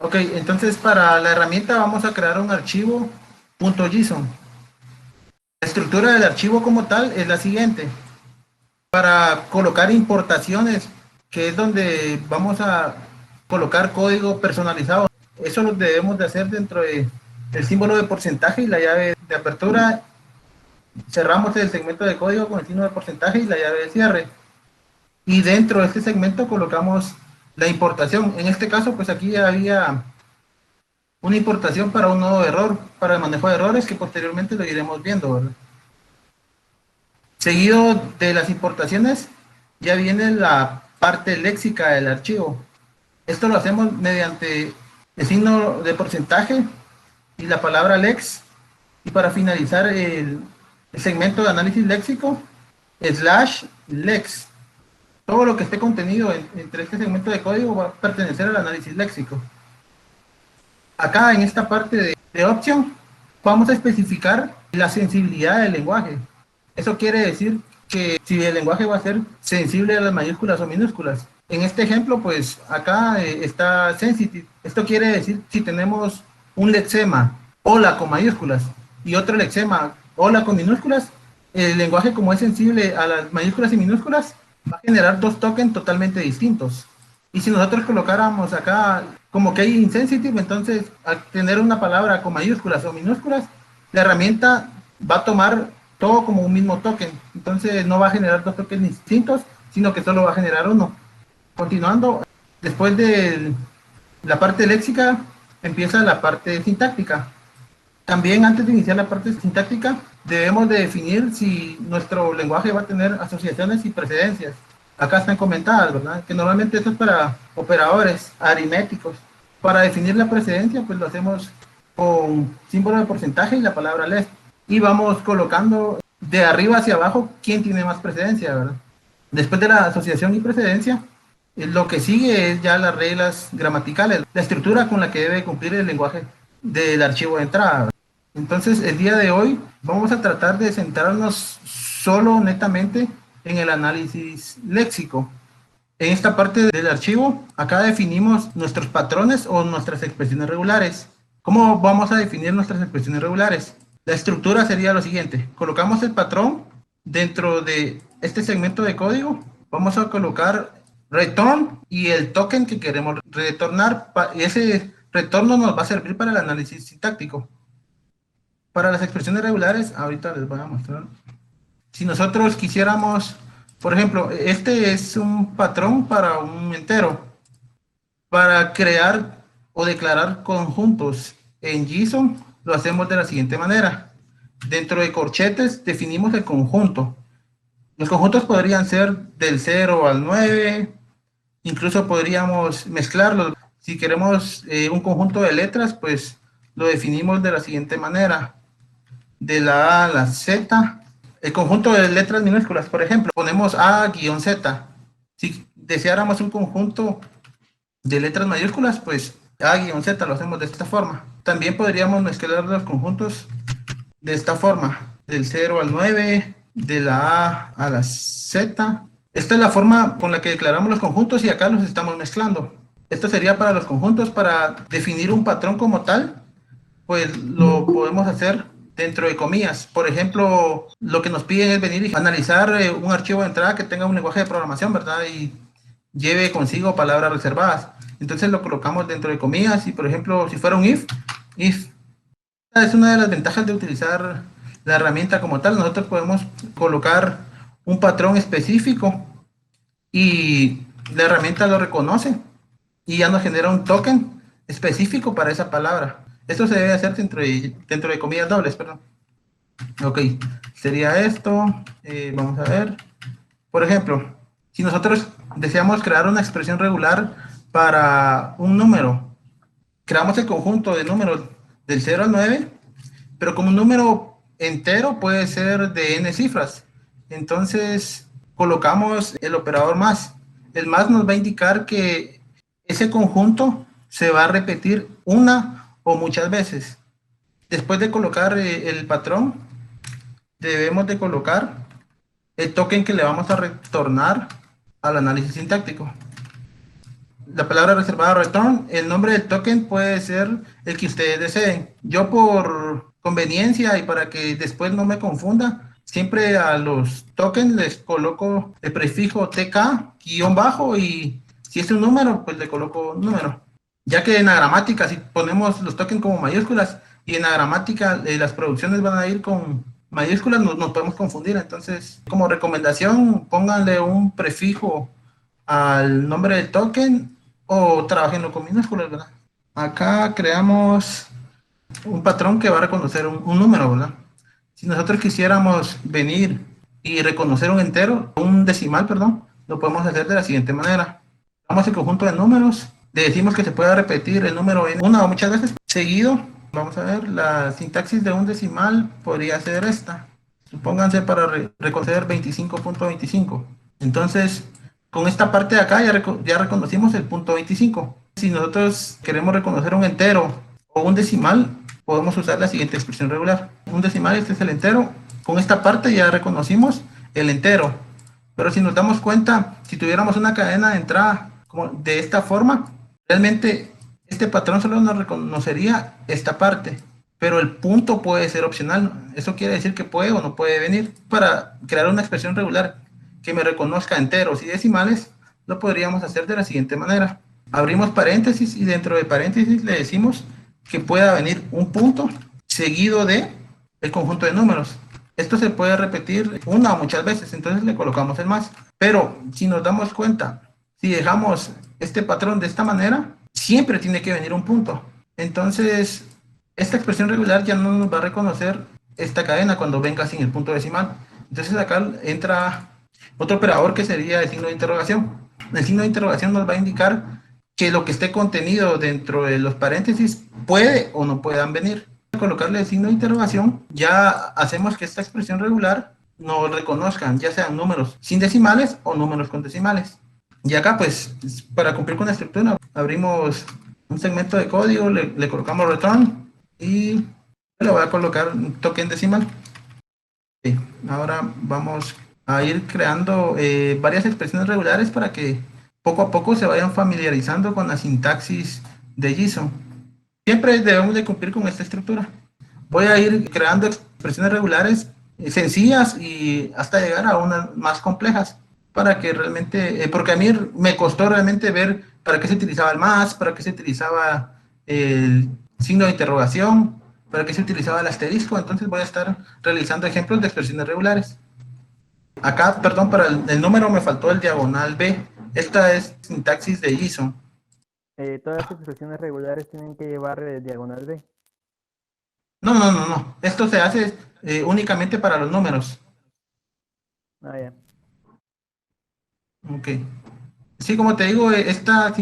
Ok, entonces para la herramienta vamos a crear un archivo .json. La estructura del archivo como tal es la siguiente. Para colocar importaciones, que es donde vamos a colocar código personalizado, eso lo debemos de hacer dentro del símbolo de porcentaje y la llave de apertura. Cerramos el segmento de código con el signo de porcentaje y la llave de cierre. Y dentro de este segmento colocamos la importación. En este caso, pues aquí había una importación para un nuevo error, para el manejo de errores, que posteriormente lo iremos viendo, ¿verdad? Seguido de las importaciones, ya viene la parte léxica del archivo. Esto lo hacemos mediante el signo de porcentaje y la palabra lex. Y para finalizar el segmento de análisis léxico, slash lex. Todo lo que esté contenido entre este segmento de código va a pertenecer al análisis léxico. Acá en esta parte de option vamos a especificar la sensibilidad del lenguaje. Eso quiere decir que si el lenguaje va a ser sensible a las mayúsculas o minúsculas. En este ejemplo, pues acá está sensitive. Esto quiere decir si tenemos un lexema hola con mayúsculas y otro lexema hola con minúsculas, el lenguaje como es sensible a las mayúsculas y minúsculas va a generar dos tokens totalmente distintos. Y si nosotros colocáramos acá como que hay insensitive, entonces al tener una palabra con mayúsculas o minúsculas, la herramienta va a tomar todo como un mismo token. Entonces no va a generar dos tokens distintos, sino que solo va a generar uno. Continuando, después de la parte léxica, empieza la parte sintáctica. También antes de iniciar la parte sintáctica, debemos de definir si nuestro lenguaje va a tener asociaciones y precedencias. Acá están comentadas, ¿verdad? Que normalmente esto es para operadores aritméticos. Para definir la precedencia, pues lo hacemos con símbolo de porcentaje y la palabra left. Y vamos colocando de arriba hacia abajo quién tiene más precedencia, ¿verdad? Después de la asociación y precedencia, lo que sigue es ya las reglas gramaticales, la estructura con la que debe cumplir el lenguaje del archivo de entrada. Entonces, el día de hoy vamos a tratar de centrarnos solo netamente en el análisis léxico. En esta parte del archivo, acá definimos nuestros patrones o nuestras expresiones regulares. ¿Cómo vamos a definir nuestras expresiones regulares? La estructura sería lo siguiente. Colocamos el patrón dentro de este segmento de código. Vamos a colocar return y el token que queremos retornar. Ese retorno nos va a servir para el análisis sintáctico. Para las expresiones regulares, ahorita les voy a mostrar. Si nosotros quisiéramos, por ejemplo, este es un patrón para un entero. Para crear o declarar conjuntos en JSON, lo hacemos de la siguiente manera. Dentro de corchetes definimos el conjunto. Los conjuntos podrían ser del 0 al 9, incluso podríamos mezclarlos. Si queremos un conjunto de letras, pues lo definimos de la siguiente manera. De la A a la Z, el conjunto de letras minúsculas, por ejemplo, ponemos A-Z. Si deseáramos un conjunto de letras mayúsculas, pues A-Z lo hacemos de esta forma. También podríamos mezclar los conjuntos de esta forma, del 0 al 9, de la A a la Z. Esta es la forma con la que declaramos los conjuntos y acá los estamos mezclando. Esto sería para los conjuntos. Para definir un patrón como tal, pues lo podemos hacer dentro de comillas. Por ejemplo, lo que nos piden es venir y analizar un archivo de entrada que tenga un lenguaje de programación, ¿verdad? Y lleve consigo palabras reservadas. Entonces lo colocamos dentro de comillas y, por ejemplo, si fuera un if es una de las ventajas de utilizar la herramienta como tal. Nosotros podemos colocar un patrón específico y la herramienta lo reconoce y ya nos genera un token específico para esa palabra. Esto se debe hacer dentro de comillas dobles, perdón. Ok, sería esto. Vamos a ver. Por ejemplo, si nosotros deseamos crear una expresión regular para un número, creamos el conjunto de números del 0 al 9, pero como un número entero puede ser de n cifras. Entonces, colocamos el operador más. El más nos va a indicar que ese conjunto se va a repetir una o muchas veces. Después de colocar el patrón, debemos de colocar el token que le vamos a retornar al análisis sintáctico. la palabra reservada return, el nombre del token puede ser el que ustedes deseen. Yo por conveniencia y para que después no me confunda, siempre a los tokens les coloco el prefijo TK guión bajo y si es un número, pues le coloco un número. Ya que en la gramática, si ponemos los tokens como mayúsculas y en la gramática las producciones van a ir con mayúsculas, nos podemos confundir. Entonces, como recomendación, pónganle un prefijo al nombre del token o trabajenlo con minúsculas, ¿verdad? Acá creamos un patrón que va a reconocer un número, ¿verdad? Si nosotros quisiéramos venir y reconocer un entero, un decimal, perdón, lo podemos hacer de la siguiente manera. Vamos al conjunto de números, le decimos que se pueda repetir el número en una o muchas veces seguido. Vamos a ver, la sintaxis de un decimal podría ser esta. Supónganse para reconocer 25.25. Entonces, con esta parte de acá ya reconocimos el punto 25. Si nosotros queremos reconocer un entero o un decimal, podemos usar la siguiente expresión regular. Un decimal, este es el entero. Con esta parte ya reconocimos el entero. Pero si nos damos cuenta, si tuviéramos una cadena de entrada como de esta forma, realmente este patrón solo nos reconocería esta parte. Pero el punto puede ser opcional. Eso quiere decir que puede o no puede venir. Para crear una expresión regular que me reconozca enteros y decimales, lo podríamos hacer de la siguiente manera. Abrimos paréntesis y dentro de paréntesis le decimos que pueda venir un punto seguido de el conjunto de números. Esto se puede repetir una o muchas veces, entonces le colocamos el más. Pero si nos damos cuenta, si dejamos este patrón de esta manera, siempre tiene que venir un punto. Entonces, esta expresión regular ya no nos va a reconocer esta cadena cuando venga sin el punto decimal. Entonces acá entra otro operador que sería el signo de interrogación. El signo de interrogación nos va a indicar que lo que esté contenido dentro de los paréntesis puede o no puedan venir. Al colocarle el signo de interrogación, ya hacemos que esta expresión regular nos reconozcan, ya sean números sin decimales o números con decimales. Y acá, pues, para cumplir con la estructura, abrimos un segmento de código, le colocamos return y le voy a colocar un token decimal. Okay. Ahora vamos a ir creando varias expresiones regulares para que poco a poco se vayan familiarizando con la sintaxis de JSON. Siempre debemos de cumplir con esta estructura. Voy a ir creando expresiones regulares sencillas y hasta llegar a unas más complejas para que realmente, porque a mí me costó realmente ver para qué se utilizaba el más, para qué se utilizaba el signo de interrogación, para qué se utilizaba el asterisco. Entonces voy a estar realizando ejemplos de expresiones regulares. Acá, perdón, para el número me faltó el diagonal B. Esta es sintaxis de JSON. Todas las expresiones regulares tienen que llevar diagonal B. No. Esto se hace únicamente para los números. Ah, ya. Ok. Sí, como te digo, esta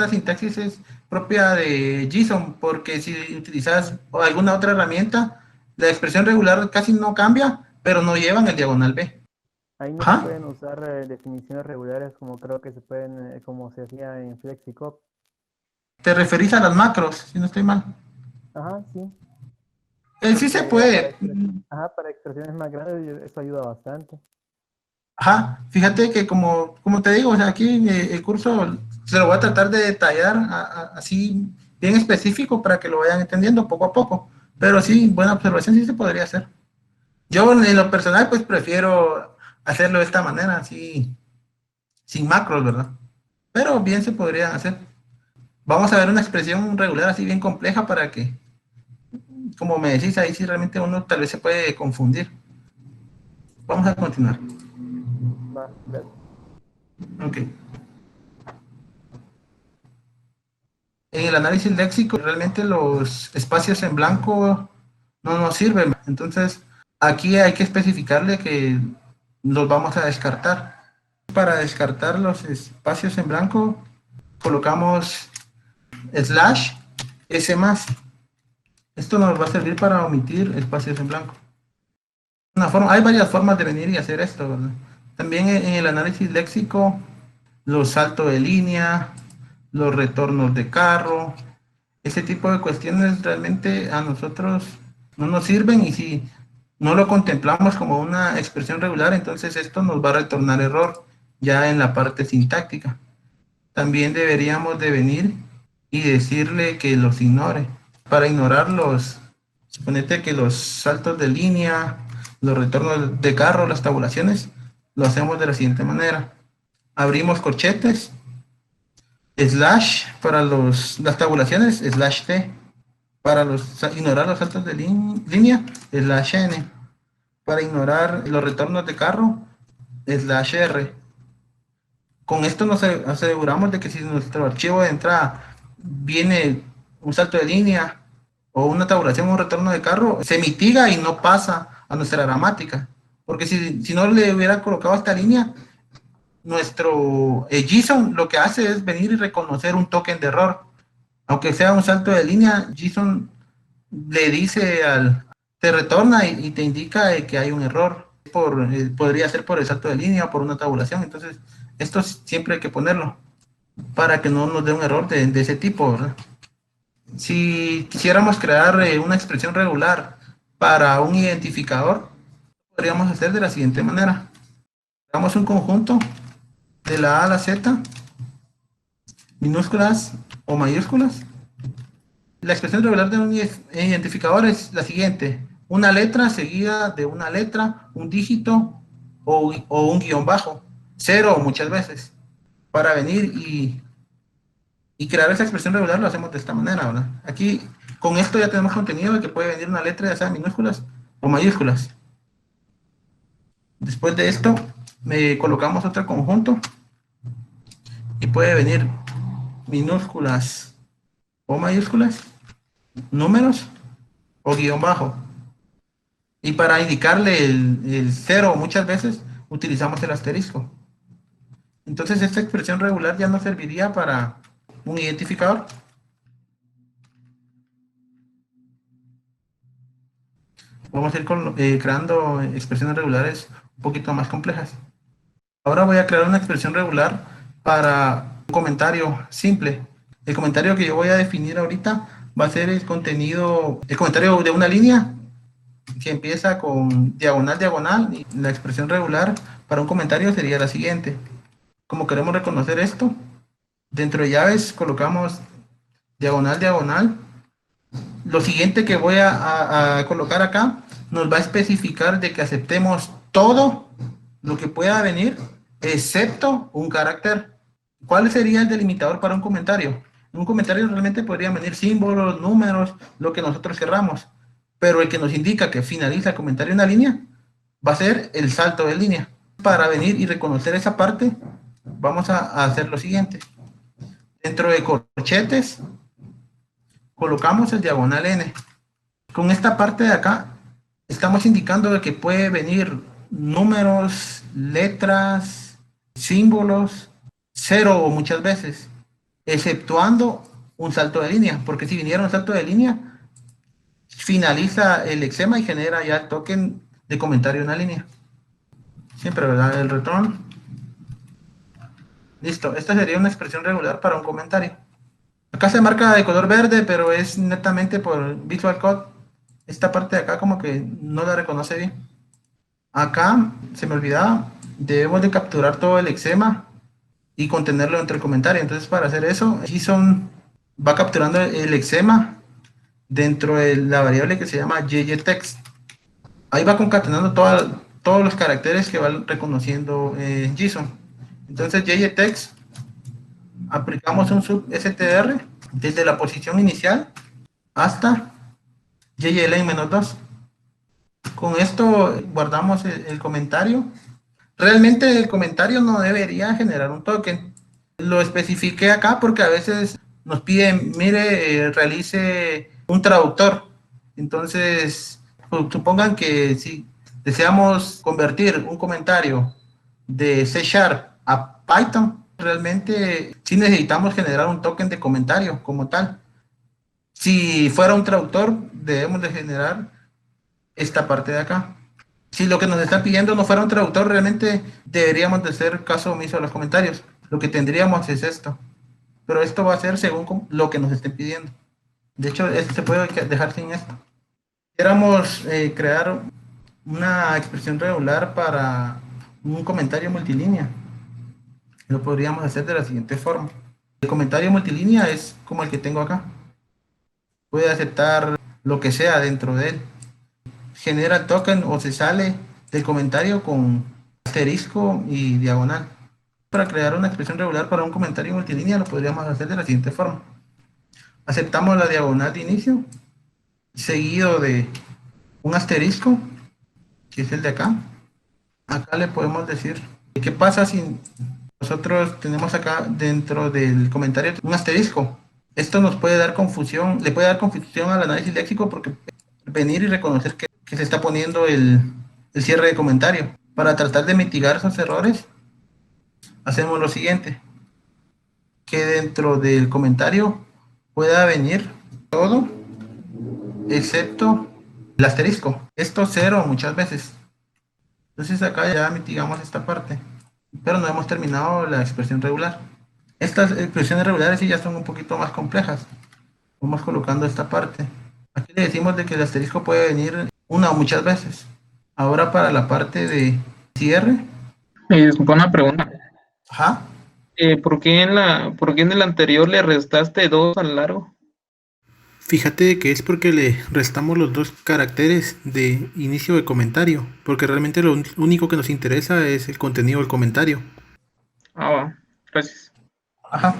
sintaxis es propia de JSON, porque si utilizas alguna otra herramienta, la expresión regular casi no cambia, pero no llevan el diagonal B. Ahí no se Ajá. pueden usar definiciones regulares como creo que se pueden, como se hacía en FlexiCop. ¿Te referís a las macros, si no estoy mal? Ajá, sí. Sí se Porque puede. para expresiones más grandes eso ayuda bastante. Ajá, fíjate que como te digo, o sea, aquí el curso se lo voy a tratar de detallar así bien específico para que lo vayan entendiendo poco a poco. Pero sí, buena observación, sí se podría hacer. Yo en lo personal pues prefiero hacerlo de esta manera, así, sin macros, ¿verdad? Pero bien se podría hacer. Vamos a ver una expresión regular así bien compleja para que, como me decís, ahí sí realmente uno tal vez se puede confundir. Vamos a continuar. Va, gracias. Ok. En el análisis léxico, realmente los espacios en blanco no nos sirven. Entonces, aquí hay que especificarle que los vamos a descartar. Para descartar los espacios en blanco, colocamos slash s más. Esto nos va a servir para omitir espacios en blanco. Hay varias formas de venir y hacer esto, ¿verdad? También en el análisis léxico, los saltos de línea, los retornos de carro, ese tipo de cuestiones realmente a nosotros no nos sirven y si no lo contemplamos como una expresión regular, entonces esto nos va a retornar error ya en la parte sintáctica. también deberíamos de venir y decirle que los ignore. Para ignorar suponete que los saltos de línea, los retornos de carro, las tabulaciones, lo hacemos de la siguiente manera. Abrimos corchetes, slash para las tabulaciones, slash t. Para ignorar los saltos de línea, slash n. Para ignorar los retornos de carro, slash r. Con esto nos aseguramos de que si nuestro archivo de entrada viene un salto de línea o una tabulación o un retorno de carro, se mitiga y no pasa a nuestra gramática. Porque si no le hubiera colocado esta línea, nuestro JSON lo que hace es venir y reconocer un token de error. Aunque sea un salto de línea, JSON le dice te retorna y te indica que hay un error. Podría ser por el salto de línea o por una tabulación. Entonces, esto siempre hay que ponerlo para que no nos dé un error de ese tipo, ¿verdad? Si quisiéramos crear una expresión regular para un identificador, podríamos hacer de la siguiente manera. Damos un conjunto de la A a la Z, minúsculas o mayúsculas. La expresión regular de un identificador es la siguiente: una letra seguida de una letra, un dígito o un guión bajo, cero muchas veces. Para venir y crear esa expresión regular lo hacemos de esta manera, ¿verdad? Aquí, con esto ya tenemos contenido de que puede venir una letra, ya sea minúsculas o mayúsculas. Después de esto, colocamos otro conjunto y puede venir minúsculas o mayúsculas, números o guión bajo. Y para indicarle el cero muchas veces utilizamos el asterisco. Entonces esta expresión regular ya no serviría para un identificador. Vamos a ir creando expresiones regulares un poquito más complejas. Ahora voy a crear una expresión regular para un comentario simple. El comentario que yo voy a definir ahorita va a ser el comentario de una línea que empieza con diagonal, diagonal. Y la expresión regular para un comentario sería la siguiente. Como queremos reconocer esto, dentro de llaves colocamos diagonal, diagonal. Lo siguiente que voy a colocar acá nos va a especificar de que aceptemos todo lo que pueda venir, excepto un carácter. ¿Cuál sería el delimitador para un comentario? En un comentario realmente podrían venir símbolos, números, lo que nosotros querramos, pero el que nos indica que finaliza el comentario en una línea va a ser el salto de línea. Para venir y reconocer esa parte, vamos a hacer lo siguiente. Dentro de corchetes, colocamos el diagonal n. Con esta parte de acá, estamos indicando que puede venir números, letras, símbolos, cero o muchas veces, exceptuando un salto de línea, porque si viniera un salto de línea, finaliza el lexema y genera ya el token de comentario en una línea. Siempre, ¿verdad? El return. Listo, esta sería una expresión regular para un comentario. Acá se marca de color verde, pero es netamente por Visual Code. Esta parte de acá como que no la reconoce bien. Acá, se me olvidaba, debemos de capturar todo el lexema y contenerlo dentro del comentario. Entonces, para hacer eso, JSON va capturando el lexema dentro de la variable que se llama JText. Ahí va concatenando todos los caracteres que va reconociendo JSON. Entonces, JText, aplicamos un substr desde la posición inicial hasta JLane-2. Con esto guardamos el comentario. Realmente el comentario no debería generar un token. Lo especifiqué acá porque a veces nos piden, mire, realice un traductor. Entonces, supongan que si deseamos convertir un comentario de C# a Python, realmente sí necesitamos generar un token de comentario como tal. Si fuera un traductor, debemos de generar esta parte de acá. Si lo que nos está pidiendo no fuera un traductor, realmente deberíamos de hacer caso omiso a los comentarios. Lo que tendríamos es esto. Pero esto va a ser según lo que nos estén pidiendo. De hecho, se puede dejar sin esto. Quisiéramos crear una expresión regular para un comentario multilínea. Lo podríamos hacer de la siguiente forma. El comentario multilínea es como el que tengo acá. Puede aceptar lo que sea dentro de él. Genera el token o se sale del comentario con asterisco y diagonal. Para crear una expresión regular para un comentario multilínea lo podríamos hacer de la siguiente forma. Aceptamos la diagonal de inicio, seguido de un asterisco, que es el de acá. Acá le podemos decir, ¿qué pasa si nosotros tenemos acá dentro del comentario un asterisco? Esto nos puede dar confusión, le puede dar confusión al análisis léxico porque venir y reconocer que se está poniendo el cierre de comentario. Para tratar de mitigar esos errores, hacemos lo siguiente, que dentro del comentario pueda venir todo excepto el asterisco. Esto cero muchas veces. Entonces acá ya mitigamos esta parte, pero no hemos terminado la expresión regular. Estas expresiones regulares sí ya son un poquito más complejas. Vamos colocando esta parte. Aquí le decimos de que el asterisco puede venir una o muchas veces. Ahora para la parte de cierre. Disculpa una pregunta. Ajá. ¿Por qué en el anterior le restaste 2 al largo? Fíjate que es porque le restamos los dos caracteres de inicio de comentario, porque realmente lo único que nos interesa es el contenido del comentario. Ah, va. Gracias. Ajá.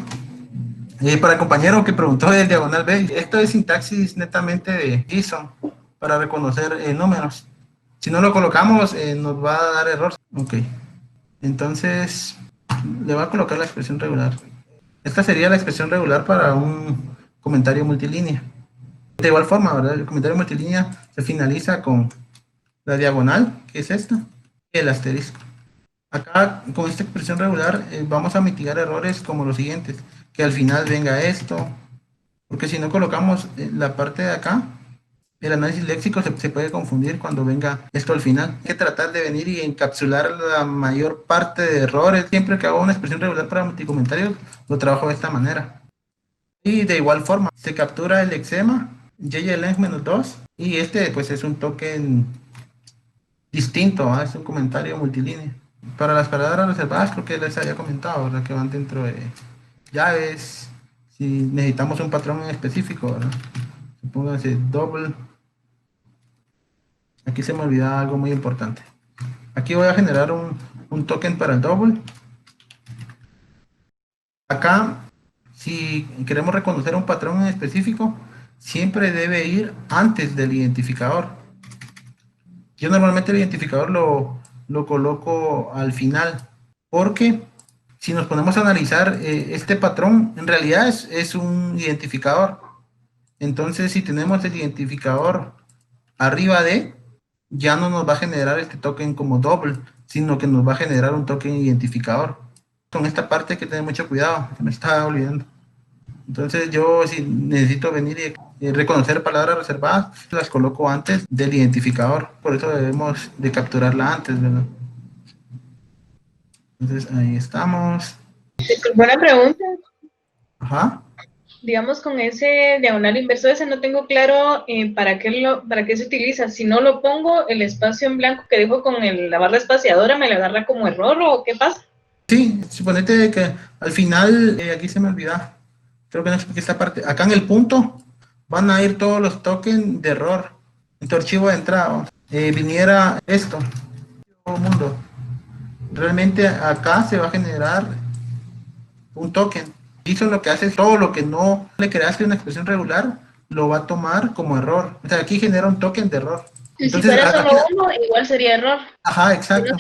Para el compañero que preguntó del diagonal B, esto es sintaxis netamente de JSON para reconocer números. Si no lo colocamos, nos va a dar error. Ok. Entonces, le voy a colocar la expresión regular. Esta sería la expresión regular para un comentario multilínea. De igual forma, ¿verdad? El comentario multilínea se finaliza con la diagonal, que es esta, y el asterisco. Acá, con esta expresión regular, vamos a mitigar errores como los siguientes. Que al final venga esto, porque si no colocamos la parte de acá, el análisis léxico se puede confundir cuando venga esto al final. Hay que tratar de venir y encapsular la mayor parte de errores. Siempre que hago una expresión regular para multicomentarios, lo trabajo de esta manera. Y de igual forma, se captura el lexema, JLength-2, y este pues es un token distinto, ¿eh? Es un comentario multilínea. Para las palabras reservadas, creo que les había comentado, ¿verdad? Que van dentro de llaves, si necesitamos un patrón en específico, ¿verdad? Pónganse double. Aquí se me olvidaba algo muy importante. Aquí voy a generar un token para el double. Acá, si queremos reconocer un patrón en específico, siempre debe ir antes del identificador. Yo normalmente el identificador lo coloco al final, porque si nos ponemos a analizar este patrón, en realidad es un identificador. Entonces, si tenemos el identificador arriba de, ya no nos va a generar este token como double, sino que nos va a generar un token identificador. Con esta parte hay que tener mucho cuidado, me estaba olvidando. Entonces, yo si necesito venir y reconocer palabras reservadas, las coloco antes del identificador. Por eso debemos de capturarla antes, ¿verdad? Entonces, ahí estamos. Buena pregunta. Ajá. Digamos, con ese diagonal inverso, ese no tengo claro para qué se utiliza. Si no lo pongo, el espacio en blanco que dejo con la barra espaciadora, ¿me la agarra como error o qué pasa? Sí, suponete que al final, aquí se me olvida, creo que no expliqué esta parte. Acá en el punto van a ir todos los tokens de error en tu archivo de entrada. Viniera esto, todo mundo. Realmente acá se va a generar un token. Y eso lo que hace es todo lo que no le creaste una expresión regular, lo va a tomar como error. O sea, aquí genera un token de error. Y Entonces, si fuera solo aquí, uno, igual sería error. ajá, exacto.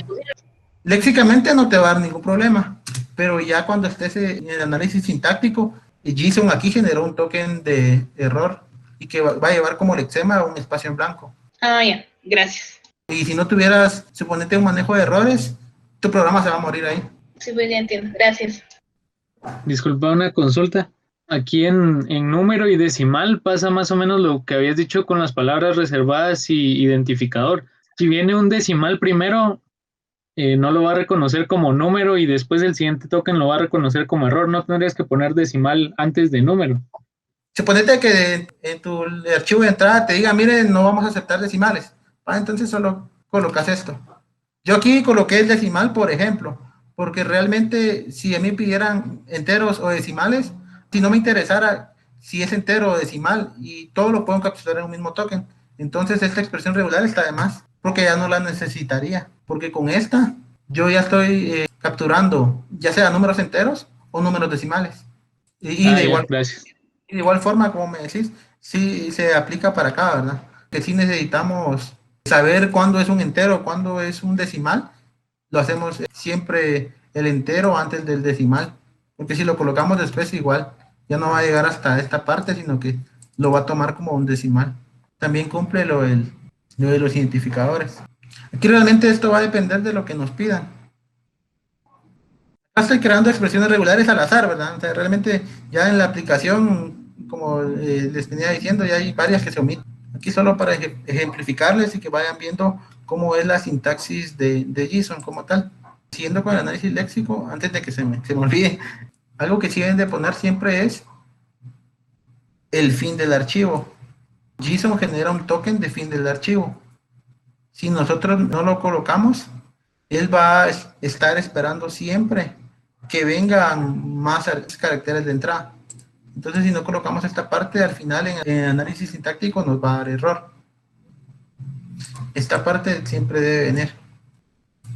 Léxicamente no te va a dar ningún problema, pero ya cuando estés en el análisis sintáctico, JSON aquí generó un token de error y que va a llevar como lexema un espacio en blanco. Ah, ya, gracias. Y si no tuvieras, suponete, un manejo de errores, tu programa se va a morir ahí. Sí, pues ya entiendo. Gracias. Disculpa una consulta. Aquí en número y decimal pasa más o menos lo que habías dicho con las palabras reservadas y identificador. Si viene un decimal primero, no lo va a reconocer como número y después el siguiente token lo va a reconocer como error. No tendrías que poner decimal antes de número. Suponete que en tu archivo de entrada te diga, miren, no vamos a aceptar decimales. Entonces solo colocas esto. Yo aquí coloqué el decimal, por ejemplo, porque realmente si a mí pidieran enteros o decimales, si no me interesara si es entero o decimal, y todo lo puedo encapsular en un mismo token, entonces esta expresión regular está de más, porque ya no la necesitaría, porque con esta yo ya estoy capturando ya sea números enteros o números decimales. Y Ah, de ya, igual, gracias. de igual forma, como me decís, sí se aplica para acá, ¿verdad? Que sí necesitamos saber cuándo es un entero, cuándo es un decimal. Lo hacemos siempre el entero antes del decimal, porque si lo colocamos después igual, ya no va a llegar hasta esta parte, sino que lo va a tomar como un decimal. También cumple lo de los identificadores. Aquí realmente esto va a depender de lo que nos pidan. Estoy creando expresiones regulares al azar, ¿verdad? O sea, realmente ya en la aplicación, como les venía diciendo, ya hay varias que se omiten. Aquí solo para ejemplificarles y que vayan viendo cómo es la sintaxis de JSON como tal. Siguiendo con el análisis léxico, antes de que se me olvide, algo que sí deben de poner siempre es el fin del archivo. JSON genera un token de fin del archivo. Si nosotros no lo colocamos, él va a estar esperando siempre que vengan más caracteres de entrada. Entonces, si no colocamos esta parte, al final en análisis sintáctico nos va a dar error. Esta parte siempre debe venir.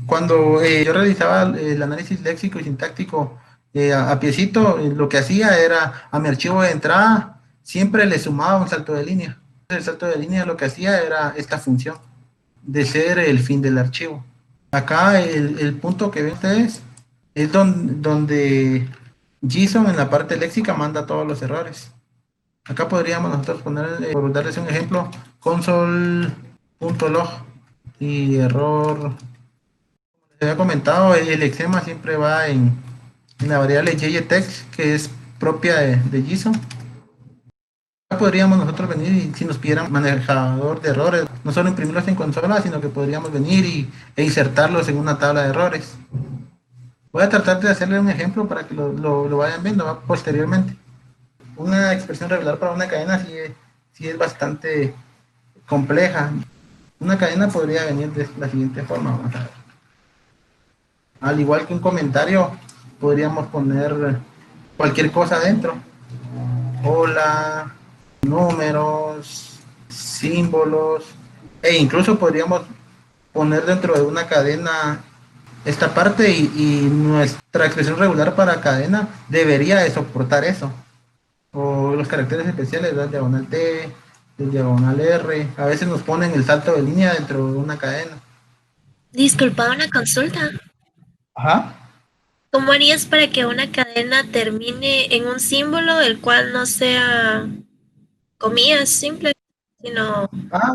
Cuando yo realizaba el análisis léxico y sintáctico a piecito, lo que hacía era a mi archivo de entrada, siempre le sumaba un salto de línea. El salto de línea lo que hacía era esta función de ser el fin del archivo. Acá el punto que ven ustedes es donde JSON en la parte léxica manda todos los errores. Acá podríamos nosotros poner, por darles un ejemplo, console.log y error. Como les había comentado, el exema siempre va en la variable JText, que es propia de JSON. Acá podríamos nosotros venir y si nos pidieran manejador de errores, no solo imprimirlos en consola, sino que podríamos venir e insertarlos en una tabla de errores. Voy a tratar de hacerle un ejemplo para que lo vayan viendo, ¿va? Posteriormente. Una expresión regular para una cadena sí es bastante compleja. Una cadena podría venir de la siguiente forma. Vamos a ver. Al igual que un comentario, podríamos poner cualquier cosa dentro. Hola, números, símbolos, e incluso podríamos poner dentro de una cadena esta parte y nuestra expresión regular para cadena debería de soportar eso. O los caracteres especiales, ¿verdad? Diagonal T, el diagonal R, a veces nos ponen el salto de línea dentro de una cadena. Disculpa, una consulta. Ajá. ¿Cómo harías para que una cadena termine en un símbolo el cual no sea comillas simples, sino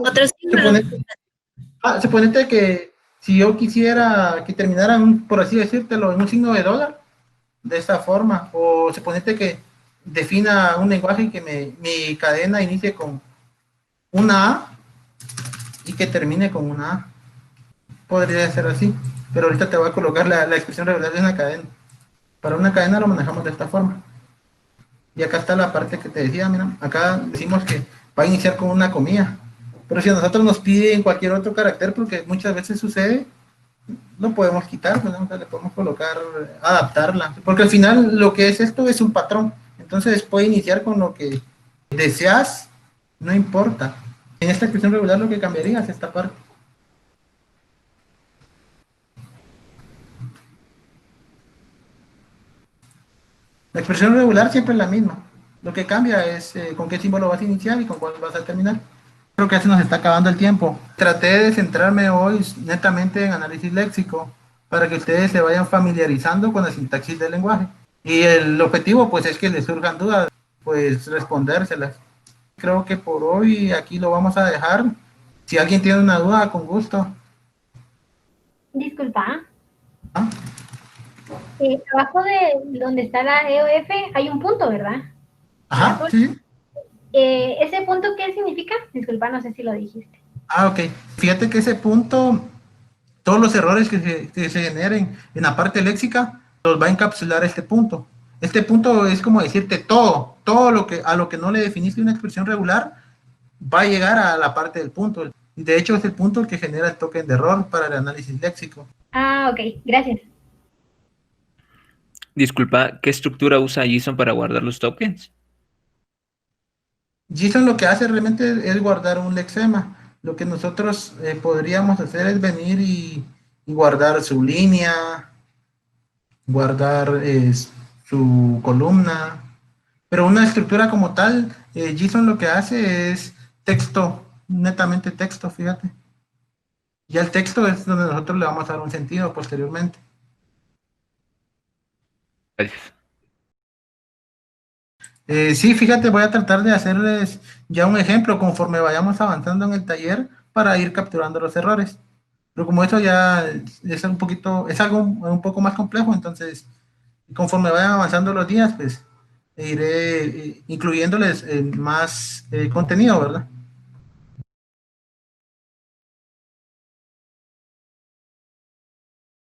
otro símbolo? Suponete que si yo quisiera que terminara, por así decírtelo, en un signo de dólar, de esta forma, o suponete que defina un lenguaje y que mi cadena inicie con una A y que termine con una A. Podría ser así, pero ahorita te voy a colocar la expresión regular de una cadena. Para una cadena lo manejamos de esta forma. Y acá está la parte que te decía, mira, acá decimos que va a iniciar con una comilla. Pero si a nosotros nos piden cualquier otro carácter, porque muchas veces sucede, lo podemos quitar, pues, ¿no? O sea, le podemos colocar, adaptarla. Porque al final lo que es esto es un patrón. Entonces puede iniciar con lo que deseas, no importa. En esta expresión regular lo que cambiaría es esta parte. La expresión regular siempre es la misma. Lo que cambia es con qué símbolo vas a iniciar y con cuál vas a terminar. Creo que se nos está acabando el tiempo. Traté de centrarme hoy netamente en análisis léxico para que ustedes se vayan familiarizando con la sintaxis del lenguaje. Y el objetivo pues es que les surjan dudas, pues respondérselas. Creo que por hoy aquí lo vamos a dejar. Si alguien tiene una duda, con gusto. Disculpa. ¿Ah? Abajo de donde está la EOF hay un punto, ¿verdad? Ajá, sí. ¿Ese punto qué significa? Disculpa, no sé si lo dijiste. Ok. Fíjate que ese punto, todos los errores que se generen en la parte léxica, los va a encapsular este punto. Este punto es como decirte todo a lo que no le definiste una expresión regular, va a llegar a la parte del punto. De hecho, es el punto el que genera el token de error para el análisis léxico. Ah, ok, gracias. Disculpa, ¿qué estructura usa JSON para guardar los tokens? JSON lo que hace realmente es guardar un lexema. Lo que nosotros podríamos hacer es venir y guardar su línea, guardar su columna, pero una estructura como tal, JSON lo que hace es texto, netamente texto, fíjate. Ya el texto es donde nosotros le vamos a dar un sentido posteriormente. Gracias. Sí, fíjate, voy a tratar de hacerles ya un ejemplo conforme vayamos avanzando en el taller para ir capturando los errores. Pero como eso ya es un poquito, es algo un poco más complejo, entonces conforme vayan avanzando los días, pues iré incluyéndoles más contenido, ¿verdad?